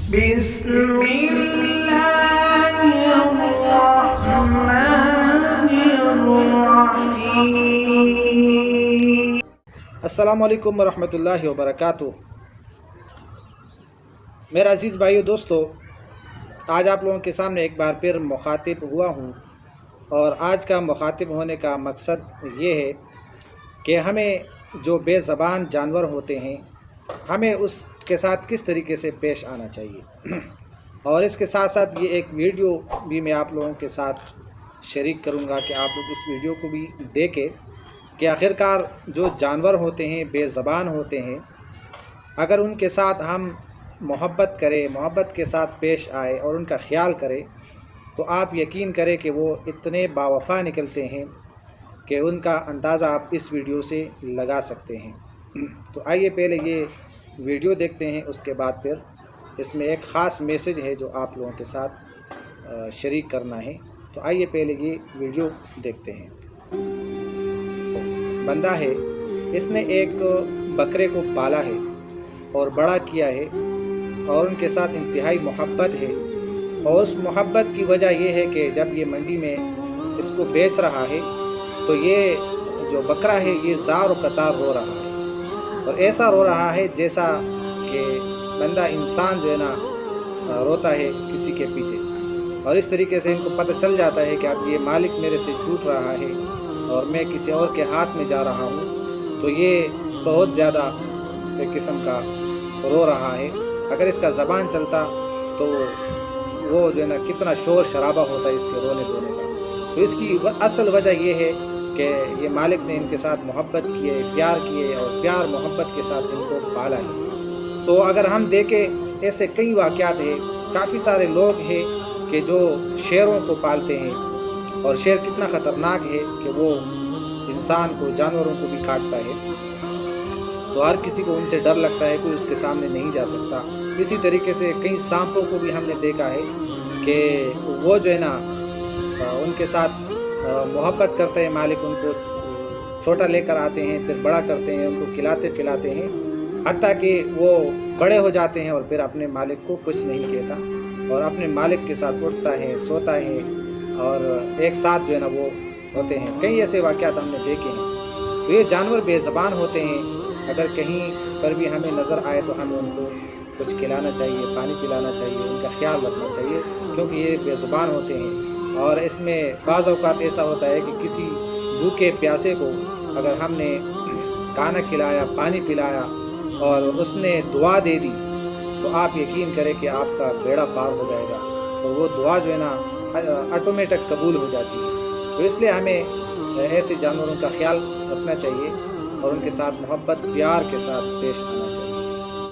بسم اللہ الرحمن الرحیم۔ السلام علیکم ورحمۃ اللہ وبرکاتہ۔ میرا عزیز بھائیو دوستو، آج آپ لوگوں کے سامنے ایک بار پھر مخاطب ہوا ہوں، اور آج کا مخاطب ہونے کا مقصد یہ ہے کہ ہمیں جو بے زبان جانور ہوتے ہیں ہمیں اس کے ساتھ کس طریقے سے پیش آنا چاہیے، اور اس کے ساتھ ساتھ یہ ایک ویڈیو بھی میں آپ لوگوں کے ساتھ شریک کروں گا کہ آپ لوگ اس ویڈیو کو بھی دیکھیں کہ آخرکار جو جانور ہوتے ہیں بے زبان ہوتے ہیں، اگر ان کے ساتھ ہم محبت کریں، محبت کے ساتھ پیش آئے اور ان کا خیال کریں تو آپ یقین کریں کہ وہ اتنے باوفا نکلتے ہیں کہ ان کا اندازہ آپ اس ویڈیو سے لگا سکتے ہیں۔ تو آئیے پہلے یہ ویڈیو دیکھتے ہیں، اس کے بعد پھر اس میں ایک خاص میسج ہے جو آپ لوگوں کے ساتھ شریک کرنا ہے۔ تو آئیے پہلے یہ ویڈیو دیکھتے ہیں۔ بندہ ہے، اس نے ایک بکرے کو پالا ہے اور بڑا کیا ہے، اور ان کے ساتھ انتہائی محبت ہے، اور اس محبت کی وجہ یہ ہے کہ جب یہ منڈی میں اس کو بیچ رہا ہے تو یہ جو بکرا ہے یہ زار و قطار رو رہا ہے، اور ایسا رو رہا ہے جیسا کہ بندہ انسان جو ہے نا روتا ہے کسی کے پیچھے، اور اس طریقے سے ان کو پتہ چل جاتا ہے کہ اب یہ مالک میرے سے چھوٹ رہا ہے اور میں کسی اور کے ہاتھ میں جا رہا ہوں، تو یہ بہت زیادہ ایک قسم کا رو رہا ہے۔ اگر اس کا زبان چلتا تو وہ جو ہے نا کتنا شور شرابہ ہوتا ہے اس کے رونے دھونے کا۔ تو اس کی اصل وجہ یہ ہے کہ یہ مالک نے ان کے ساتھ محبت کیے، پیار کیے، اور پیار محبت کے ساتھ ان کو پالا ہے۔ تو اگر ہم دیکھیں ایسے کئی واقعات ہیں، کافی سارے لوگ ہیں کہ جو شیروں کو پالتے ہیں، اور شیر کتنا خطرناک ہے کہ وہ انسان کو، جانوروں کو بھی کاٹتا ہے، تو ہر کسی کو ان سے ڈر لگتا ہے، کوئی اس کے سامنے نہیں جا سکتا۔ اسی طریقے سے کئی سانپوں کو بھی ہم نے دیکھا ہے کہ وہ جو ہے نا ان کے ساتھ محبت کرتے ہیں، مالک ان کو چھوٹا لے کر آتے ہیں، پھر بڑا کرتے ہیں، ان کو کھلاتے پلاتے ہیں، حتیٰ کہ وہ بڑے ہو جاتے ہیں اور پھر اپنے مالک کو کچھ نہیں کہتا، اور اپنے مالک کے ساتھ اٹھتا ہے، سوتا ہے، اور ایک ساتھ جو ہے نا وہ ہوتے ہیں۔ کئی ایسے واقعات ہم نے دیکھے ہیں۔ تو یہ جانور بے زبان ہوتے ہیں، اگر کہیں پر بھی ہمیں نظر آئے تو ہمیں ان کو کچھ کھلانا چاہیے، پانی پلانا چاہیے، ان کا خیال رکھنا چاہیے، کیونکہ یہ بے زبان ہوتے ہیں۔ اور اس میں بعض اوقات ایسا ہوتا ہے کہ کسی بھوکے پیاسے کو اگر ہم نے کھانا کھلایا، پانی پلایا، اور اس نے دعا دے دی تو آپ یقین کریں کہ آپ کا بیڑا پار ہو جائے گا، اور وہ دعا جو ہے نا آٹومیٹک قبول ہو جاتی ہے۔ تو اس لیے ہمیں ایسے جانوروں کا خیال رکھنا چاہیے اور ان کے ساتھ محبت، پیار کے ساتھ پیش آنا چاہیے۔